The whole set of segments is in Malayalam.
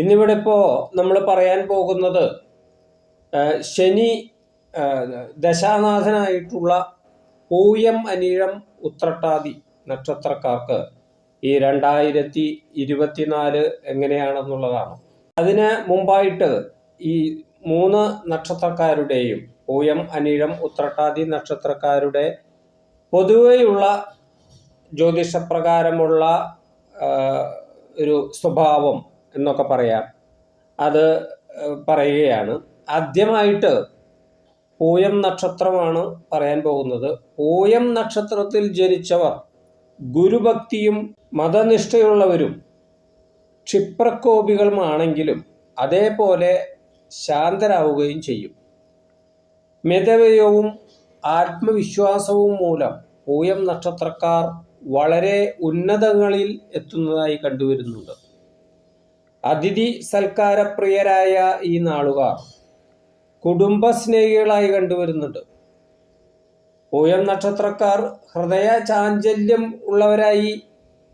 ഇന്നിവിടെ ഇപ്പോൾ നമ്മൾ പറയാൻ പോകുന്നത് ശനി ദശാനാഥനായിട്ടുള്ള പൂയം അനിഴം ഉത്രട്ടാതി നക്ഷത്രക്കാർക്ക് ഈ 2024 എങ്ങനെയാണെന്നുള്ളതാണ്. അതിന് മുമ്പായിട്ട് ഈ 3 നക്ഷത്രക്കാരുടെയും പൂയം അനിഴം ഉത്രട്ടാതി നക്ഷത്രക്കാരുടെ പൊതുവെയുള്ള ജ്യോതിഷപ്രകാരമുള്ള ഒരു സ്വഭാവം എന്നൊക്കെ പറയാം, അത് പറയുകയാണ്. ആദ്യമായിട്ട് പൂയം നക്ഷത്രമാണ് പറയാൻ പോകുന്നത്. പൂയം നക്ഷത്രത്തിൽ ജനിച്ചവർ ഗുരുഭക്തിയും മതനിഷ്ഠയുള്ളവരും ക്ഷിപ്രകോപികളുമാണെങ്കിലും അതേപോലെ ശാന്തരാവുകയും ചെയ്യും. മിതവ്യയവും ആത്മവിശ്വാസവും മൂലം പൂയം നക്ഷത്രക്കാർ വളരെ ഉന്നതങ്ങളിൽ എത്തുന്നതായി കണ്ടുവരുന്നുണ്ട്. അതിഥി സൽക്കാരപ്രിയരായ ഈ നാളുകാർ കുടുംബസ്നേഹികളായി കണ്ടുവരുന്നുണ്ട്. പൂയം നക്ഷത്രക്കാർ ഹൃദയ ചാഞ്ചല്യം ഉള്ളവരായി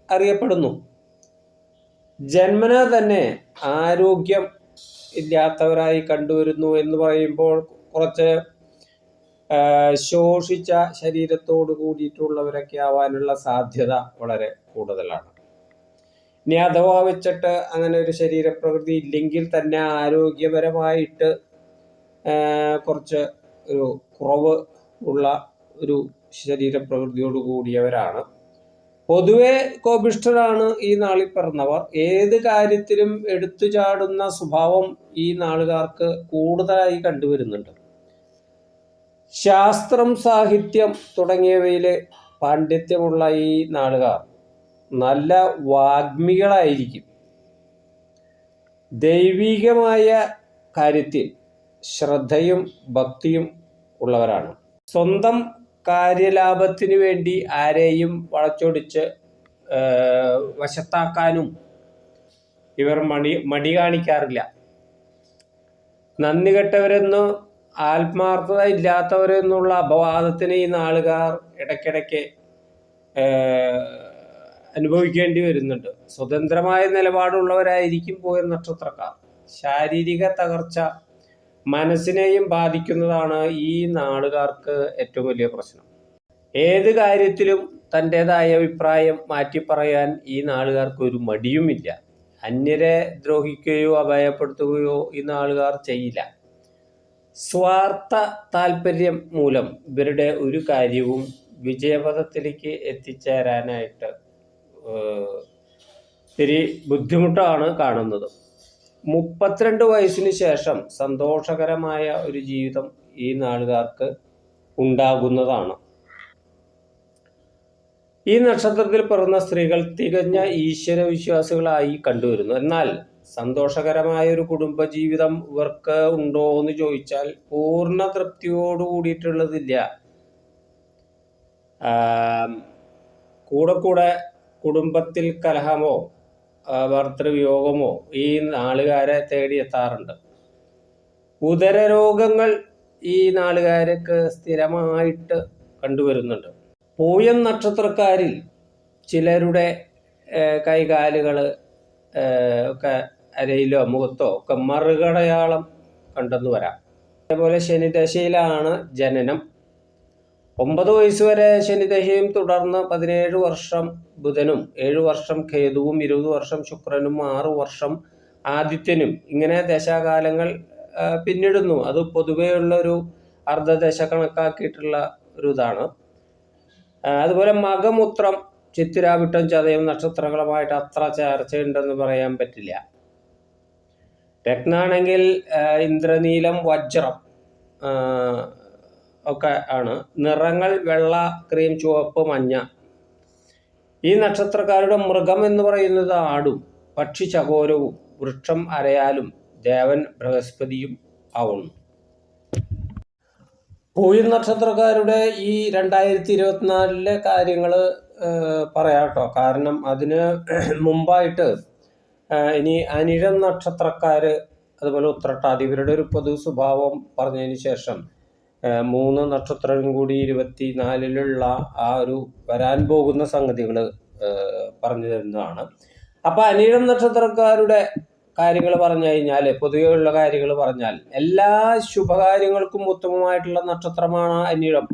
അറിയപ്പെടുന്നു. ജന്മന തന്നെ ആരോഗ്യം ഇല്ലാത്തവരായി കണ്ടുവരുന്നു എന്ന് പറയുമ്പോൾ കുറച്ച് ശോഷിച്ച ശരീരത്തോട് കൂടിയിട്ടുള്ളവരൊക്കെ ആവാനുള്ള സാധ്യത വളരെ കൂടുതലാണ്. ഇനി അഥവാ വെച്ചിട്ട് അങ്ങനെ ഒരു ശരീരപ്രകൃതി ഇല്ലെങ്കിൽ തന്നെ ആരോഗ്യപരമായിട്ട് കുറച്ച് ഒരു കുറവ് ഉള്ള ഒരു ശരീരപ്രകൃതിയോട് കൂടിയവരാണ്. പൊതുവെ കോപിഷ്ഠരാണ് ഈ നാളിൽ പിറന്നവർ. ഏത് കാര്യത്തിലും എടുത്തു ചാടുന്ന സ്വഭാവം ഈ നാളുകാർക്ക് കൂടുതലായി കണ്ടുവരുന്നുണ്ട്. ശാസ്ത്രം, സാഹിത്യം തുടങ്ങിയവയിൽ പാണ്ഡിത്യമുള്ള ഈ നാളുകാർ നല്ല വാഗ്മികളായിരിക്കും. ദൈവികമായ കാര്യത്തിൽ ശ്രദ്ധയും ഭക്തിയും ഉള്ളവരാണ്. സ്വന്തം കാര്യലാഭത്തിന് വേണ്ടി ആരെയും വളച്ചൊടിച്ച് വശത്താക്കാനും ഇവർ മടി കാണിക്കാറില്ല. നന്ദി കെട്ടവരെന്നോ ആത്മാർത്ഥത ഇല്ലാത്തവരെന്നുള്ള അപവാദത്തിന് ഈ നാളുകാർ ഇടയ്ക്കിടയ്ക്ക് അനുഭവിക്കേണ്ടി വരുന്നുണ്ട്. സ്വതന്ത്രമായ നിലപാടുള്ളവരായിരിക്കും പൂയം നക്ഷത്രക്കാർ. ശാരീരിക തകർച്ച മനസ്സിനെയും ബാധിക്കുന്നതാണ് ഈ നാളുകാർക്ക് ഏറ്റവും വലിയ പ്രശ്നം. ഏത് കാര്യത്തിലും തൻ്റെതായ അഭിപ്രായം മാറ്റിപ്പറയാൻ ഈ നാളുകാർക്ക് ഒരു മടിയുമില്ല. അന്യരെ ദ്രോഹിക്കുകയോ അപായപ്പെടുത്തുകയോ ഈ നാളുകാർ ചെയ്യില്ല. സ്വാർത്ഥ താല്പര്യം മൂലം ഇവരുടെ ഒരു കാര്യവും വിജയപഥത്തിലേക്ക് എത്തിച്ചേരാനായിട്ട് ഇത്തിരി ബുദ്ധിമുട്ടാണ് കാണുന്നത്. 32 വയസ്സിന് ശേഷം സന്തോഷകരമായ ഒരു ജീവിതം ഈ നാളുകാർക്ക് ഉണ്ടാകുന്നതാണ്. ഈ നക്ഷത്രത്തിൽ പിറന്ന സ്ത്രീകൾ തികഞ്ഞ ഈശ്വരവിശ്വാസികളായി കണ്ടുവരുന്നു. എന്നാൽ സന്തോഷകരമായ ഒരു കുടുംബജീവിതം ഇവർക്ക് ഉണ്ടോ എന്ന് ചോദിച്ചാൽ പൂർണ്ണ തൃപ്തിയോട് കൂടിയിട്ടുള്ളതില്ല. കൂടെ കുടുംബത്തിൽ കലഹമോ ഭർത്തൃവിയോഗമോ ഈ നാളുകാരെ തേടിയെത്താറുണ്ട്. ഉദരരോഗങ്ങൾ ഈ നാളുകാർക്ക് സ്ഥിരമായിട്ട് കണ്ടുവരുന്നുണ്ട്. പൂയം നക്ഷത്രക്കാരിൽ ചിലരുടെ കൈകാലുകൾ ഒക്കെ അരയിലോ മുഖത്തോ ഒക്കെ മറുകടയാളം കണ്ടെന്ന് വരാം. അതേപോലെ ശനിദശയിലാണ് ജനനം. 9 വയസ്സ് വരെ ശനിദശയും തുടർന്ന് 17 വർഷം ബുധനും 7 വർഷം കേതുവും 20 വർഷം ശുക്രനും 6 വർഷം ആദിത്യനും ഇങ്ങനെ ദശാകാലങ്ങൾ പിന്നിടുന്നു. അത് പൊതുവെയുള്ളൊരു അർദ്ധദശ കണക്കാക്കിയിട്ടുള്ള ഒരു ഇതാണ്. അതുപോലെ മകമുത്രം, ചിത്തിരാവിട്ടം, ചതയം നക്ഷത്രങ്ങളുമായിട്ട് അത്ര ചേർച്ചയുണ്ടെന്ന് പറയാൻ പറ്റില്ല. രത്നാണെങ്കിൽ ഇന്ദ്രനീലം, വജ്രം ഒക്കെ ആണ്. നിറങ്ങൾ വെള്ള, ക്രീം, ചുവപ്പ്, മഞ്ഞ. ഈ നക്ഷത്രക്കാരുടെ മൃഗം എന്ന് പറയുന്നത് ആടും, പക്ഷി ചകോരവും, വൃക്ഷം അരയാലും, ദേവൻ ബൃഹസ്പതിയും ആവുന്നു. പൂയം നക്ഷത്രക്കാരുടെ ഈ 2024 കാര്യങ്ങൾ പറയാട്ടോ. കാരണം അതിന് മുമ്പായിട്ട് ഇനി അനിഴം നക്ഷത്രക്കാർ, അതുപോലെ ഉത്രട്ടാതി, ഇവരുടെ ഒരു പൊതു സ്വഭാവം പറഞ്ഞതിന് ശേഷം 3 നക്ഷത്രം കൂടി 24 ആ ഒരു വരാൻ പോകുന്ന സംഗതികൾ പറഞ്ഞു തരുന്നതാണ്. അപ്പം അനിഴം നക്ഷത്രക്കാരുടെ കാര്യങ്ങൾ പറഞ്ഞു കഴിഞ്ഞാൽ, പൊതുവെയുള്ള കാര്യങ്ങൾ പറഞ്ഞാൽ, എല്ലാ ശുഭകാര്യങ്ങൾക്കും ഉത്തമമായിട്ടുള്ള നക്ഷത്രമാണ് അനിഴം.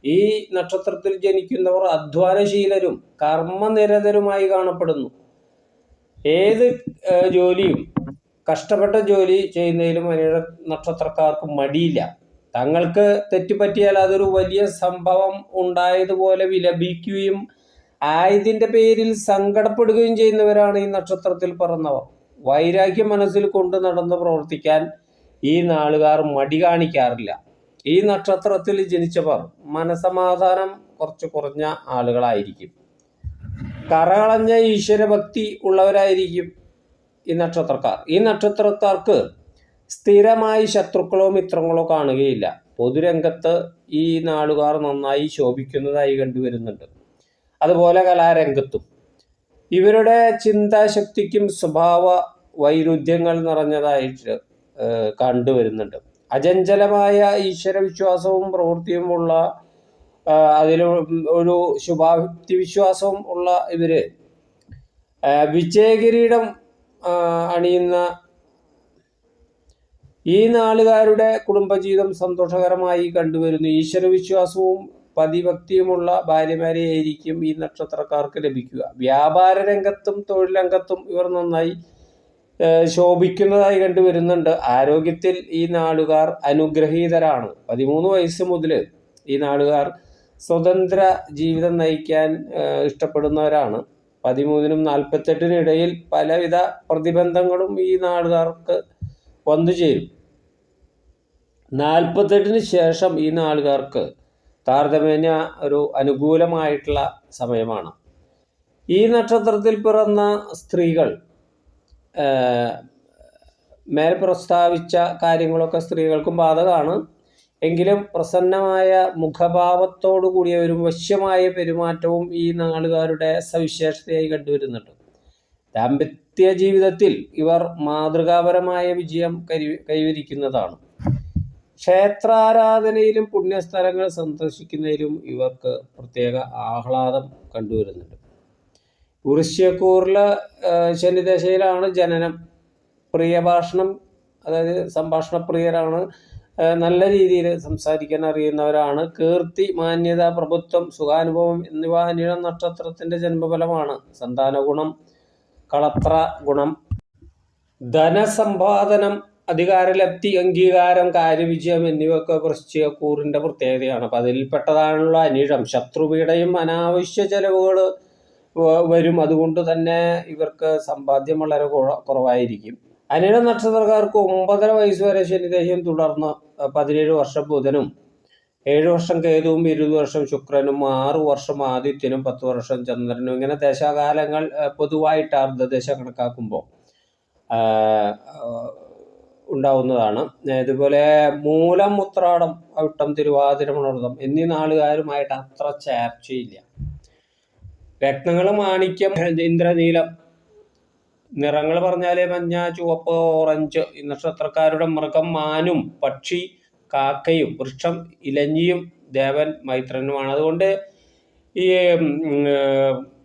ഈ നക്ഷത്രത്തിൽ ജനിക്കുന്നവർ അധ്വാനശീലരും കർമ്മനിരതരുമായി കാണപ്പെടുന്നു. ഏത് ജോലിയും കഷ്ടപ്പെട്ട ജോലി ചെയ്യുന്നതിലും അനിഴ നക്ഷത്രക്കാർക്ക് മടിയില്ല. തങ്ങൾക്ക് തെറ്റുപറ്റിയാൽ അതൊരു വലിയ സംഭവം ഉണ്ടായതുപോലെ വിലപിക്കുകയും ആയതിൻ്റെ പേരിൽ സങ്കടപ്പെടുകയും ചെയ്യുന്നവരാണ് ഈ നക്ഷത്രത്തിൽ പിറന്നവർ. വൈരാഗ്യം മനസ്സിൽ കൊണ്ട് നടന്ന് പ്രവർത്തിക്കാൻ ഈ നാളുകാർ മടി കാണിക്കാറില്ല. ഈ നക്ഷത്രത്തിൽ ജനിച്ചവർ മനസമാധാനം കുറച്ച് കുറഞ്ഞ ആളുകളായിരിക്കും. കറകളഞ്ഞ ഈശ്വരഭക്തി ഉള്ളവരായിരിക്കും ഈ നക്ഷത്രക്കാർ. ഈ നക്ഷത്രക്കാർക്ക് സ്ഥിരമായി ശത്രുക്കളോ മിത്രങ്ങളോ കാണുകയില്ല. പൊതുരംഗത്ത് ഈ നാളുകാർ നന്നായി ശോഭിക്കുന്നതായി കണ്ടുവരുന്നുണ്ട്. അതുപോലെ കലാരംഗത്തും ഇവരുടെ ചിന്താശക്തിക്കും സ്വഭാവ വൈരുദ്ധ്യങ്ങൾ നിറഞ്ഞതായിട്ട് കണ്ടുവരുന്നുണ്ട്. അചഞ്ചലമായ ഈശ്വരവിശ്വാസവും പ്രവൃത്തിയുമുള്ള, അതിൽ ഒരു ശുഭാപ്തി വിശ്വാസവും ഉള്ള ഇവര് വിജയകിരീടം അണിയുന്ന ഈ നാളുകാരുടെ കുടുംബജീവിതം സന്തോഷകരമായി കണ്ടുവരുന്നു. ഈശ്വരവിശ്വാസവും പതിഭക്തിയുമുള്ള ഭാര്യമാരെയായിരിക്കും ഈ നക്ഷത്രക്കാർക്ക് ലഭിക്കുക. വ്യാപാര രംഗത്തും തൊഴിൽ രംഗത്തും ഇവർ നന്നായി ശോഭിക്കുന്നതായി കണ്ടുവരുന്നുണ്ട്. ആരോഗ്യത്തിൽ ഈ നാളുകാർ അനുഗ്രഹീതരാണ്. 13 വയസ്സ് മുതൽ ഈ നാളുകാർ സ്വതന്ത്ര ജീവിതം നയിക്കാൻ ഇഷ്ടപ്പെടുന്നവരാണ്. 13-നും 48-നും ഇടയിൽ പലവിധ പ്രതിബന്ധങ്ങളും ഈ നാളുകാർക്ക് വന്നു ചേരും. 48-ന് ശേഷം ഈ നാളുകാർക്ക് താരതമ്യേന ഒരു അനുകൂലമായിട്ടുള്ള സമയമാണ്. ഈ നക്ഷത്രത്തിൽ പിറന്ന സ്ത്രീകൾ മേൽ പ്രസ്താവിച്ച കാര്യങ്ങളൊക്കെ സ്ത്രീകൾക്കും ബാധകമാണ്. എങ്കിലും പ്രസന്നമായ മുഖഭാവത്തോടു കൂടിയവരും വശ്യമായ പെരുമാറ്റവും ഈ നാളുകാരുടെ സവിശേഷതയായി കണ്ടുവരുന്നുണ്ട്. ദാമ്പത്യ ജീവിതത്തിൽ ഇവർ മാതൃകാപരമായ വിജയം കൈവരിക്കുന്നതാണ്. ക്ഷേത്രാരാധനയിലും പുണ്യസ്ഥലങ്ങൾ സന്ദർശിക്കുന്നതിലും ഇവർക്ക് പ്രത്യേക ആഹ്ലാദം കണ്ടുവരുന്നുണ്ട്. വൃശ്ചികൂറിലെ ശനിദശയിലാണ് ജനനം. പ്രിയഭാഷണം, അതായത് സംഭാഷണപ്രിയരാണ്. നല്ല രീതിയിൽ സംസാരിക്കാൻ അറിയുന്നവരാണ്. കീർത്തി, മാന്യത, പ്രഭുത്വം, സുഖാനുഭവം എന്നിവ അനിഴ നക്ഷത്രത്തിൻ്റെ ജന്മഫലമാണ്. സന്താന ഗുണം, കളത്ര ഗുണം, ധനസമ്പാദനം, അധികാരലബ്ധി, അംഗീകാരം, കാര്യവിജയം എന്നിവയൊക്കെ വൃശ്ചികൂറിൻ്റെ പ്രത്യേകതയാണ്. അപ്പം അതിൽപ്പെട്ടതാണുള്ള അനിഴം. ശത്രുപീഡയും അനാവശ്യ ചെലവുകൾ വരും. അതുകൊണ്ട് തന്നെ ഇവർക്ക് സമ്പാദ്യം വളരെ കുറവായിരിക്കും. അനിഴ നക്ഷത്രക്കാർക്ക് 9.5 വയസ്സ് വരെ ശനിദശയും തുടർന്ന് 17 വർഷം ബുധനും 7 വർഷം കേതുവും 20 വർഷം ശുക്രനും 6 വർഷം ആദിത്യനും 10 വർഷം ചന്ദ്രനും, ഇങ്ങനെ ദശകാലങ്ങൾ പൊതുവായിട്ട് അർദ്ധദശ കണക്കാക്കുമ്പോൾ ഉണ്ടാവുന്നതാണ്. ഇതുപോലെ മൂലം, ഉത്രാടം, അവിട്ടം, തിരുവാതിര, ഉണർതം എന്നീ നാളുകാരുമായിട്ട് അത്ര ചേർച്ചയില്ല. രത്നങ്ങൾ മാണിക്യം, ഇന്ദ്രനീലം, നിറങ്ങൾ പറഞ്ഞാൽ മഞ്ഞ, ചുവപ്പ്, ഓറഞ്ച്. ഈ നക്ഷത്രക്കാരുടെ മൃഗം മാനും, പക്ഷി കാക്കയും, വൃക്ഷം ഇലഞ്ഞിയും, ദേവൻ മൈത്രനുമാണ്. അതുകൊണ്ട് ഈ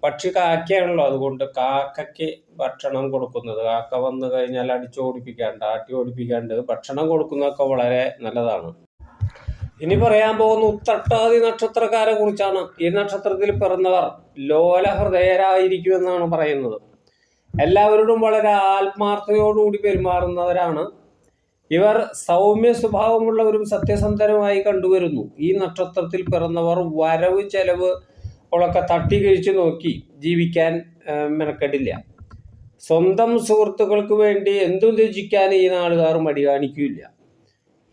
പക്ഷി കാക്കയാണല്ലോ, അതുകൊണ്ട് കാക്കയ്ക്ക് ഭക്ഷണം കൊടുക്കുന്നത്, കാക്ക വന്നു കഴിഞ്ഞാൽ അടിച്ചോടിപ്പിക്കാണ്ട്, ആട്ടി ഓടിപ്പിക്കാണ്ട് ഭക്ഷണം കൊടുക്കുന്നതൊക്കെ വളരെ നല്ലതാണ്. ഇനി പറയാൻ പോകുന്ന ഉത്രട്ടാതി നക്ഷത്രക്കാരെ കുറിച്ചാണ്. ഈ നക്ഷത്രത്തിൽ പിറന്നവർ ലോലഹൃദയരായിരിക്കുമെന്നാണ് പറയുന്നത്. എല്ലാവരോടും വളരെ ആത്മാർത്ഥതയോടുകൂടി പെരുമാറുന്നവരാണ്. ഇവർ സൗമ്യ സ്വഭാവമുള്ളവരും സത്യസന്ധരുമായി കണ്ടുവരുന്നു. ഈ നക്ഷത്രത്തിൽ പിറന്നവർ വരവ് ചെലവ് ഒക്കെ തട്ടി കഴിച്ച് നോക്കി ജീവിക്കാൻ മെനക്കെടില്ല. സ്വന്തം സുഹൃത്തുക്കൾക്ക് വേണ്ടി എന്തും ത്യജിക്കാൻ ഈ നാളുകാർ മടി കാണിക്കില്ല.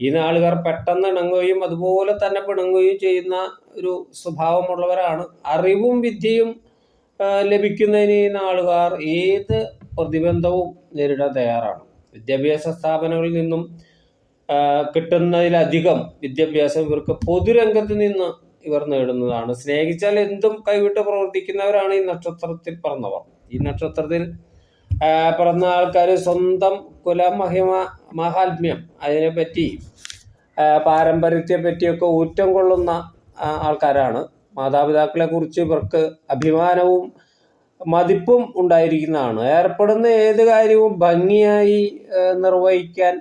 ഈ നാളുകാർ പെട്ടെന്ന് ഇണങ്ങുകയും അതുപോലെ തന്നെ പിണങ്ങുകയും ചെയ്യുന്ന ഒരു സ്വഭാവമുള്ളവരാണ്. അറിവും വിദ്യയും ലഭിക്കുന്നതിന് ഈ നാളുകാർ ഏത് പ്രതിബന്ധവും നേരിടാൻ തയ്യാറാണ്. വിദ്യാഭ്യാസ സ്ഥാപനങ്ങളിൽ നിന്നും കിട്ടുന്നതിലധികം വിദ്യാഭ്യാസം ഇവർക്ക് പൊതുരംഗത്ത് നിന്ന് ഇവർ നേടുന്നതാണ്. സ്നേഹിച്ചാൽ എന്തും കൈവിട്ട് പ്രവർത്തിക്കുന്നവരാണ് ഈ നക്ഷത്രത്തിൽ പിറന്നവർ. ഈ നക്ഷത്രത്തിൽ പിറന്ന ആൾക്കാർ സ്വന്തം മഹാത്മ്യം, അതിനെപ്പറ്റി പാരമ്പര്യത്തെ പറ്റിയൊക്കെ ഊറ്റം കൊള്ളുന്ന ആൾക്കാരാണ്. മാതാപിതാക്കളെ കുറിച്ച് ഇവർക്ക് അഭിമാനവും മതിപ്പും ഉണ്ടായിരിക്കുന്നതാണ്. ഏർപ്പെടുന്ന ഏത് കാര്യവും ഭംഗിയായി നിർവഹിക്കാൻ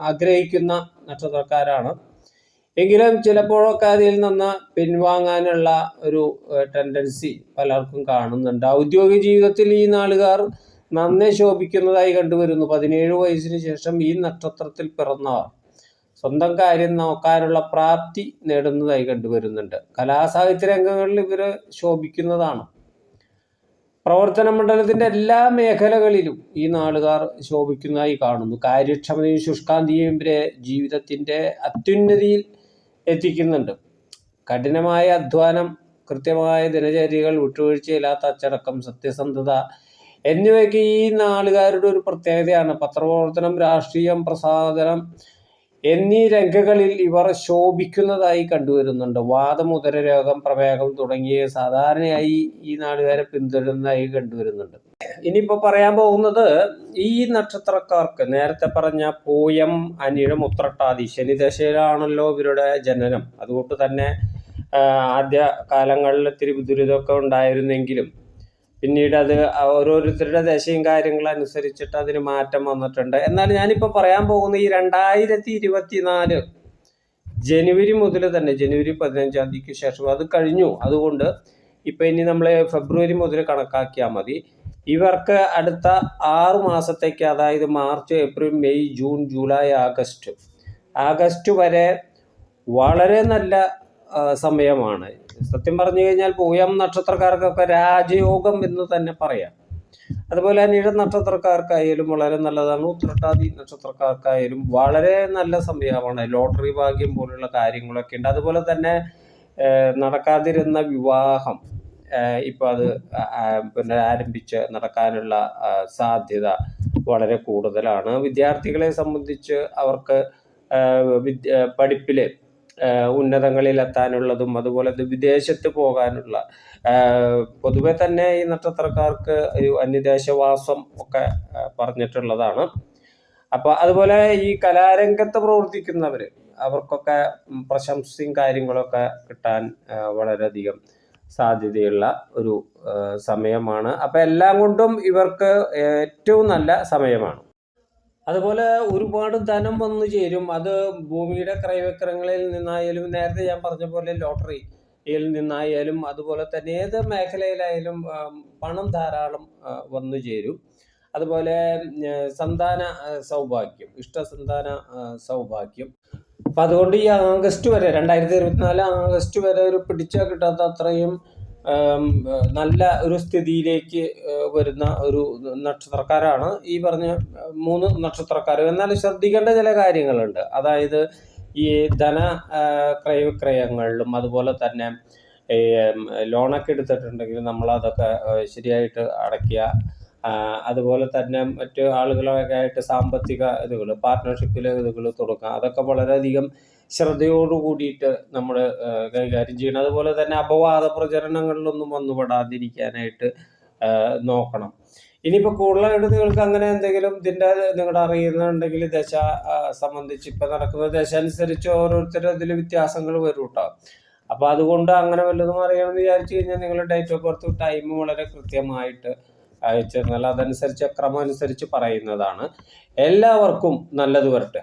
ആഗ്രഹിക്കുന്ന നക്ഷത്രക്കാരാണ്. എങ്കിലും ചിലപ്പോഴൊക്കെ അതിൽ നിന്ന് പിൻവാങ്ങാനുള്ള ഒരു ടെൻഡൻസി പലർക്കും കാണുന്നുണ്ട്. ഔദ്യോഗിക ജീവിതത്തിൽ ഈ നാളുകാർ നന്നേ ശോഭിക്കുന്നതായി കണ്ടുവരുന്നു. 17 വയസ്സിന് ശേഷം ഈ നക്ഷത്രത്തിൽ പിറന്നവർ സ്വന്തം കാര്യം നോക്കാനുള്ള പ്രാപ്തി നേടുന്നതായി കണ്ടുവരുന്നുണ്ട്. കലാസാഹിത്യ രംഗങ്ങളിൽ ഇവർ ശോഭിക്കുന്നതാണ്. പ്രവർത്തന മണ്ഡലത്തിന്റെ എല്ലാ മേഖലകളിലും ഈ നാളുകാർ ശോഭിക്കുന്നതായി കാണുന്നു. കാര്യക്ഷമതയും ശുഷ്കാന്തിയും ഇവരെ ജീവിതത്തിന്റെ അത്യുന്നതിയിൽ എത്തിക്കുന്നുണ്ട്. കഠിനമായ അധ്വാനം, കൃത്യമായ ദിനചര്യകൾ, വിട്ടുവീഴ്ചയില്ലാത്ത അച്ചടക്കം, സത്യസന്ധത എന്നിവയ്ക്ക് ഈ നാളുകാരുടെ ഒരു പ്രത്യേകതയാണ്. പത്രപ്രവർത്തനം, രാഷ്ട്രീയം, പ്രസാധനം എന്നീ രംഗങ്ങളിൽ ഇവർ ശോഭിക്കുന്നതായി കണ്ടുവരുന്നുണ്ട്. വാദം, ഉദരരോഗം, പ്രമേഹം തുടങ്ങിയ സാധാരണയായി ഈ നാളുകാരെ പിന്തുടരുന്നതായി കണ്ടുവരുന്നുണ്ട്. ഇനിയിപ്പോൾ പറയാൻ പോകുന്നത് ഈ നക്ഷത്രക്കാർക്ക് നേരത്തെ പറഞ്ഞ പൂയം, അനിഴം, ഉത്രട്ടാതി ശനിദശയിലാണല്ലോ ഇവരുടെ ജനനം. അതുകൊണ്ട് തന്നെ ആദ്യ കാലങ്ങളിൽ ഇത്തിരി ദുരിതമൊക്കെ ഉണ്ടായിരുന്നെങ്കിലും പിന്നീട് അത് ഓരോരുത്തരുടെ ദശയും കാര്യങ്ങളനുസരിച്ചിട്ട് അതിന് മാറ്റം വന്നിട്ടുണ്ട്. എന്നാൽ ഞാനിപ്പോൾ പറയാൻ പോകുന്ന ഈ 2024 ജനുവരി മുതൽ തന്നെ, ജനുവരി 15-ാം തീയതിക്ക് ശേഷം അത് കഴിഞ്ഞു. അതുകൊണ്ട് ഇപ്പം ഇനി നമ്മൾ ഫെബ്രുവരി മുതൽ കണക്കാക്കിയാൽ മതി. ഇവർക്ക് അടുത്ത 6 മാസത്തേക്ക്, അതായത് March, April, May, June, July, August വരെ വളരെ നല്ല സമയമാണ്. സത്യം പറഞ്ഞു കഴിഞ്ഞാൽ പൂയം നക്ഷത്രക്കാർക്കൊക്കെ രാജയോഗം എന്ന് തന്നെ പറയാം. അതുപോലെ അനിഴ നക്ഷത്രക്കാർക്കായാലും വളരെ നല്ലതാണ്. ഉത്രട്ടാതി നക്ഷത്രക്കാർക്കായാലും വളരെ നല്ല സമയമാണ്. ലോട്ടറി ഭാഗ്യം പോലുള്ള കാര്യങ്ങളൊക്കെ ഉണ്ട്. അതുപോലെ തന്നെ നടക്കാതിരുന്ന വിവാഹം ഇപ്പം അത് ആരംഭിച്ച് നടക്കാനുള്ള സാധ്യത വളരെ കൂടുതലാണ്. വിദ്യാർത്ഥികളെ സംബന്ധിച്ച് അവർക്ക് പഠിപ്പിൽ ഉന്നതങ്ങളിലെത്താനുള്ളതും അതുപോലെ വിദേശത്ത് പോകാനുള്ള, പൊതുവെ തന്നെ ഈ നക്ഷത്രക്കാർക്ക് ഒരു അന്യദേശവാസം ഒക്കെ പറഞ്ഞിട്ടുള്ളതാണ്. അപ്പോൾ അതുപോലെ ഈ കലാരംഗത്ത് പ്രവർത്തിക്കുന്നവർ, അവർക്കൊക്കെ പ്രശംസയും കാര്യങ്ങളൊക്കെ കിട്ടാൻ വളരെയധികം സാധ്യതയുള്ള ഒരു സമയമാണ്. അപ്പോൾ എല്ലാം കൊണ്ടും ഇവർക്ക് ഏറ്റവും നല്ല സമയമാണ്. അതുപോലെ ഒരുപാട് ധനം വന്നു ചേരും. അത് ഭൂമിയുടെ ക്രയവിക്രയങ്ങളിൽ നിന്നായാലും, നേരത്തെ ഞാൻ പറഞ്ഞ പോലെ ലോട്ടറിയിൽ നിന്നായാലും, അതുപോലെ തന്നെ ഏത് മേഖലയിലായാലും പണം ധാരാളം വന്നു ചേരും. അതുപോലെ സന്താന സൗഭാഗ്യം, ഇഷ്ടസന്താന സൗഭാഗ്യം. അപ്പം അതുകൊണ്ട് ഈ ആഗസ്റ്റ് വരെ, 2024 ആഗസ്റ്റ് വരെ ഒരു പിടിച്ചാൽ കിട്ടാത്ത അത്രയും നല്ല ഒരു സ്ഥിതിയിലേക്ക് വരുന്ന ഒരു നക്ഷത്രക്കാരാണ് ഈ പറഞ്ഞ 3 നക്ഷത്രക്കാർ. എന്നാൽ ശ്രദ്ധിക്കേണ്ട ചില കാര്യങ്ങളുണ്ട്. അതായത് ഈ ധന ക്രയവിക്രയങ്ങളിലും, അതുപോലെ തന്നെ ഈ ലോണൊക്കെ എടുത്തിട്ടുണ്ടെങ്കിൽ നമ്മളതൊക്കെ ശരിയായിട്ട് അടയ്ക്കുക. അതുപോലെ തന്നെ മറ്റ് ആളുകളൊക്കെ ആയിട്ട് സാമ്പത്തിക ഇതുകൾ, പാർട്ട്ണർഷിപ്പിൽ ഇതുകൾ തുടങ്ങുക, അതൊക്കെ വളരെയധികം ശ്രദ്ധയോടു കൂടിയിട്ട് നമ്മൾ കൈകാര്യം ചെയ്യണം. അതുപോലെ തന്നെ അപവാദ പ്രചരണങ്ങളിലൊന്നും വന്നുപെടാതിരിക്കാനായിട്ട് നോക്കണം. ഇനിയിപ്പോൾ കൂടുതലായിട്ട് നിങ്ങൾക്ക് അങ്ങനെ എന്തെങ്കിലും നിങ്ങളുടെ അറിയുന്നുണ്ടെങ്കിൽ ദശ സംബന്ധിച്ച് ഇപ്പം നടക്കുന്ന ദശ അനുസരിച്ച് ഓരോരുത്തരും അതിൽ വ്യത്യാസങ്ങൾ വരും കേട്ടോ. അപ്പോൾ അതുകൊണ്ട് അങ്ങനെ വല്ലതും അറിയണമെന്ന് വിചാരിച്ചു കഴിഞ്ഞാൽ നിങ്ങൾ ഡേറ്റ് ഓഫ് ബർത്ത് ടൈം വളരെ കൃത്യമായിട്ട് അയച്ചിരുന്നാൽ അതനുസരിച്ച് ക്രമം അനുസരിച്ച് പറയുന്നതാണ്. എല്ലാവർക്കും നല്ലത് വരട്ടെ.